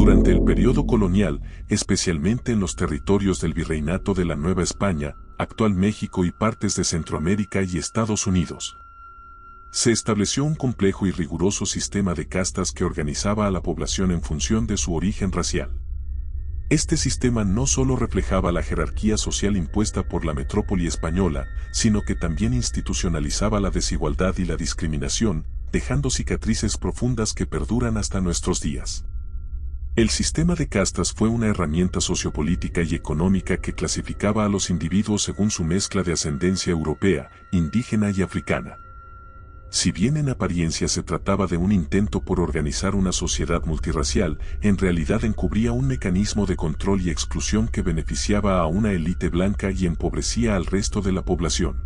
Durante el periodo colonial, especialmente en los territorios del Virreinato de la Nueva España, actual México y partes de Centroamérica y Estados Unidos, se estableció un complejo y riguroso sistema de castas que organizaba a la población en función de su origen racial. Este sistema no solo reflejaba la jerarquía social impuesta por la metrópoli española, sino que también institucionalizaba la desigualdad y la discriminación, dejando cicatrices profundas que perduran hasta nuestros días. El sistema de castas fue una herramienta sociopolítica y económica que clasificaba a los individuos según su mezcla de ascendencia europea, indígena y africana. Si bien en apariencia se trataba de un intento por organizar una sociedad multirracial, en realidad encubría un mecanismo de control y exclusión que beneficiaba a una élite blanca y empobrecía al resto de la población.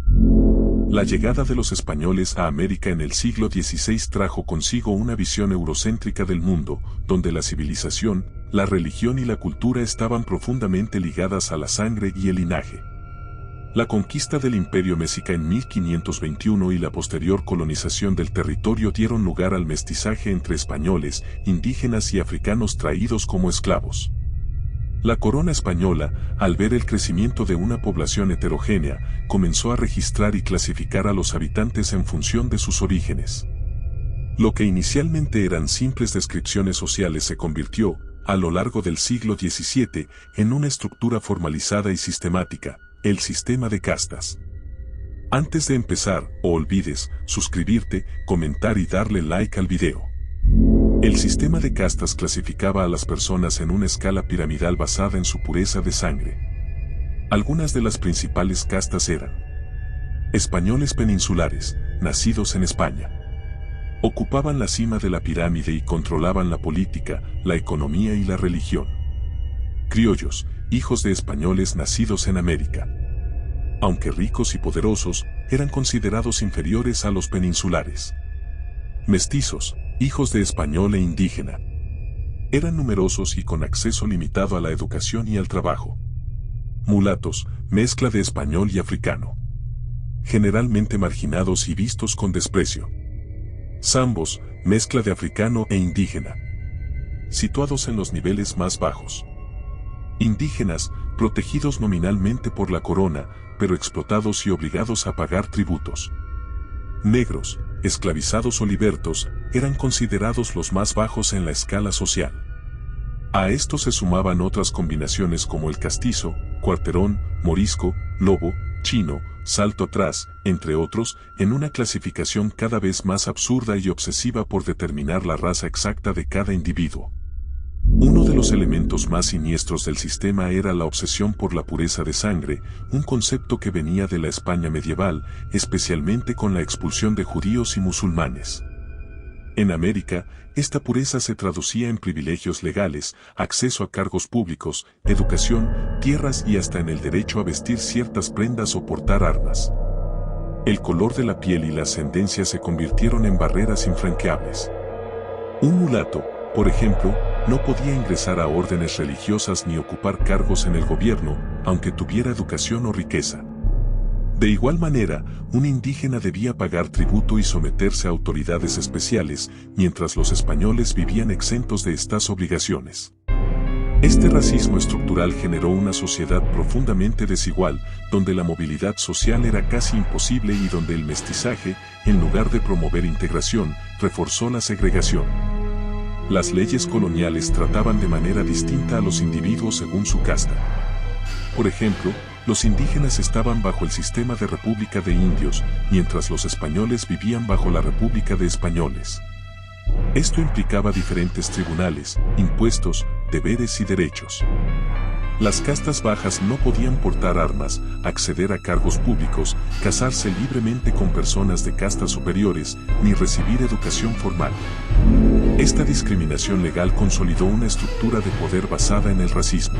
La llegada de los españoles a América en el siglo XVI trajo consigo una visión eurocéntrica del mundo, donde la civilización, la religión y la cultura estaban profundamente ligadas a la sangre y el linaje. La conquista del Imperio Mexica en 1521 y la posterior colonización del territorio dieron lugar al mestizaje entre españoles, indígenas y africanos traídos como esclavos. La corona española, al ver el crecimiento de una población heterogénea, comenzó a registrar y clasificar a los habitantes en función de sus orígenes. Lo que inicialmente eran simples descripciones sociales se convirtió, a lo largo del siglo XVII, en una estructura formalizada y sistemática, el sistema de castas. Antes de empezar, no olvides suscribirte, comentar y darle like al video. El sistema de castas clasificaba a las personas en una escala piramidal basada en su pureza de sangre. Algunas de las principales castas eran: españoles peninsulares, nacidos en España. Ocupaban la cima de la pirámide y controlaban la política, la economía y la religión. Criollos, hijos de españoles nacidos en América. Aunque ricos y poderosos, eran considerados inferiores a los peninsulares. Mestizos, hijos de español e indígena. Eran numerosos y con acceso limitado a la educación y al trabajo. Mulatos, mezcla de español y africano. Generalmente marginados y vistos con desprecio. Zambos, mezcla de africano e indígena. Situados en los niveles más bajos. Indígenas, protegidos nominalmente por la corona, pero explotados y obligados a pagar tributos. Negros, esclavizados o libertos, eran considerados los más bajos en la escala social. A esto se sumaban otras combinaciones como el castizo, cuarterón, morisco, lobo, chino, salto atrás, entre otros, en una clasificación cada vez más absurda y obsesiva por determinar la raza exacta de cada individuo. Uno de los elementos más siniestros del sistema era la obsesión por la pureza de sangre, un concepto que venía de la España medieval, especialmente con la expulsión de judíos y musulmanes. En América, esta pureza se traducía en privilegios legales, acceso a cargos públicos, educación, tierras y hasta en el derecho a vestir ciertas prendas o portar armas. El color de la piel y la ascendencia se convirtieron en barreras infranqueables. Un mulato, por ejemplo, no podía ingresar a órdenes religiosas ni ocupar cargos en el gobierno, aunque tuviera educación o riqueza. De igual manera, un indígena debía pagar tributo y someterse a autoridades especiales, mientras los españoles vivían exentos de estas obligaciones. Este racismo estructural generó una sociedad profundamente desigual, donde la movilidad social era casi imposible y donde el mestizaje, en lugar de promover integración, reforzó la segregación. Las leyes coloniales trataban de manera distinta a los individuos según su casta. Por ejemplo, los indígenas estaban bajo el sistema de República de Indios, mientras los españoles vivían bajo la República de Españoles. Esto implicaba diferentes tribunales, impuestos, deberes y derechos. Las castas bajas no podían portar armas, acceder a cargos públicos, casarse libremente con personas de castas superiores, ni recibir educación formal. Esta discriminación legal consolidó una estructura de poder basada en el racismo.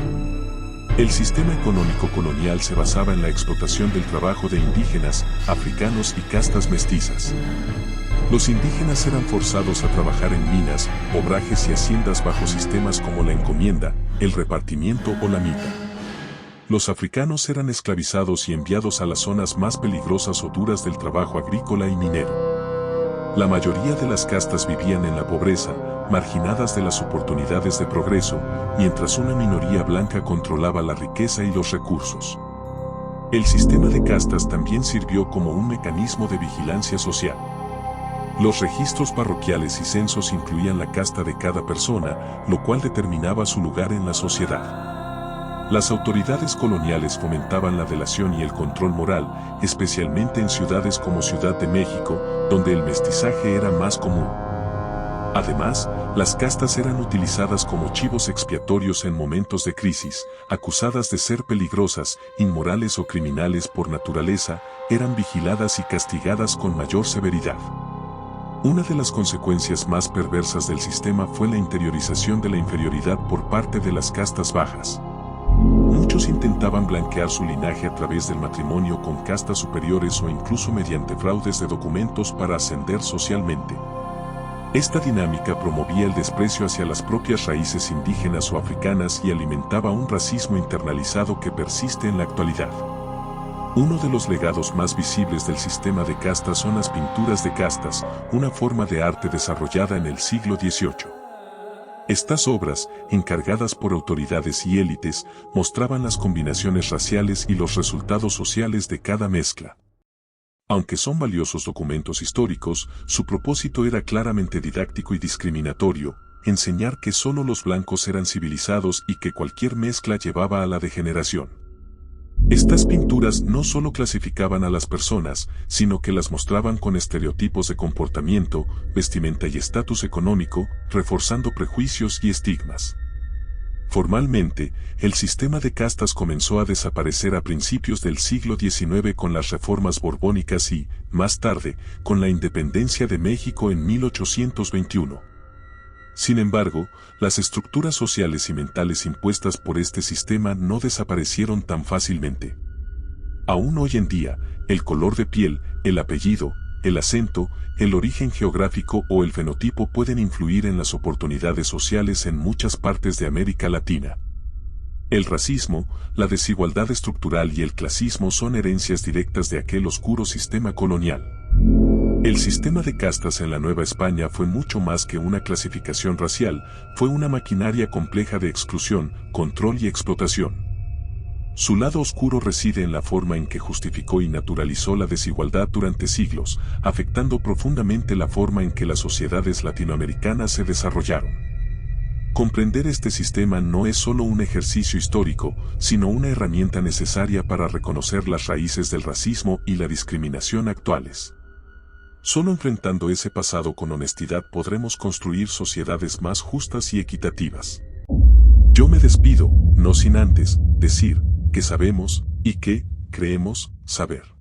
El sistema económico colonial se basaba en la explotación del trabajo de indígenas, africanos y castas mestizas. Los indígenas eran forzados a trabajar en minas, obrajes y haciendas bajo sistemas como la encomienda, el repartimiento o la mita. Los africanos eran esclavizados y enviados a las zonas más peligrosas o duras del trabajo agrícola y minero. La mayoría de las castas vivían en la pobreza, marginadas de las oportunidades de progreso, mientras una minoría blanca controlaba la riqueza y los recursos. El sistema de castas también sirvió como un mecanismo de vigilancia social. Los registros parroquiales y censos incluían la casta de cada persona, lo cual determinaba su lugar en la sociedad. Las autoridades coloniales fomentaban la delación y el control moral, especialmente en ciudades como Ciudad de México, donde el mestizaje era más común. Además, las castas eran utilizadas como chivos expiatorios en momentos de crisis, acusadas de ser peligrosas, inmorales o criminales por naturaleza, eran vigiladas y castigadas con mayor severidad. Una de las consecuencias más perversas del sistema fue la interiorización de la inferioridad por parte de las castas bajas. Muchos intentaban blanquear su linaje a través del matrimonio con castas superiores o incluso mediante fraudes de documentos para ascender socialmente. Esta dinámica promovía el desprecio hacia las propias raíces indígenas o africanas y alimentaba un racismo internalizado que persiste en la actualidad. Uno de los legados más visibles del sistema de castas son las pinturas de castas, una forma de arte desarrollada en el siglo XVIII. Estas obras, encargadas por autoridades y élites, mostraban las combinaciones raciales y los resultados sociales de cada mezcla. Aunque son valiosos documentos históricos, su propósito era claramente didáctico y discriminatorio, enseñar que solo los blancos eran civilizados y que cualquier mezcla llevaba a la degeneración. Estas pinturas no solo clasificaban a las personas, sino que las mostraban con estereotipos de comportamiento, vestimenta y estatus económico, reforzando prejuicios y estigmas. Formalmente, el sistema de castas comenzó a desaparecer a principios del siglo XIX con las reformas borbónicas y, más tarde, con la independencia de México en 1821. Sin embargo, las estructuras sociales y mentales impuestas por este sistema no desaparecieron tan fácilmente. Aún hoy en día, el color de piel, el apellido, el acento, el origen geográfico o el fenotipo pueden influir en las oportunidades sociales en muchas partes de América Latina. El racismo, la desigualdad estructural y el clasismo son herencias directas de aquel oscuro sistema colonial. El sistema de castas en la Nueva España fue mucho más que una clasificación racial, fue una maquinaria compleja de exclusión, control y explotación. Su lado oscuro reside en la forma en que justificó y naturalizó la desigualdad durante siglos, afectando profundamente la forma en que las sociedades latinoamericanas se desarrollaron. Comprender este sistema no es solo un ejercicio histórico, sino una herramienta necesaria para reconocer las raíces del racismo y la discriminación actuales. Solo enfrentando ese pasado con honestidad podremos construir sociedades más justas y equitativas. Yo me despido, no sin antes decir que sabemos y que creemos saber.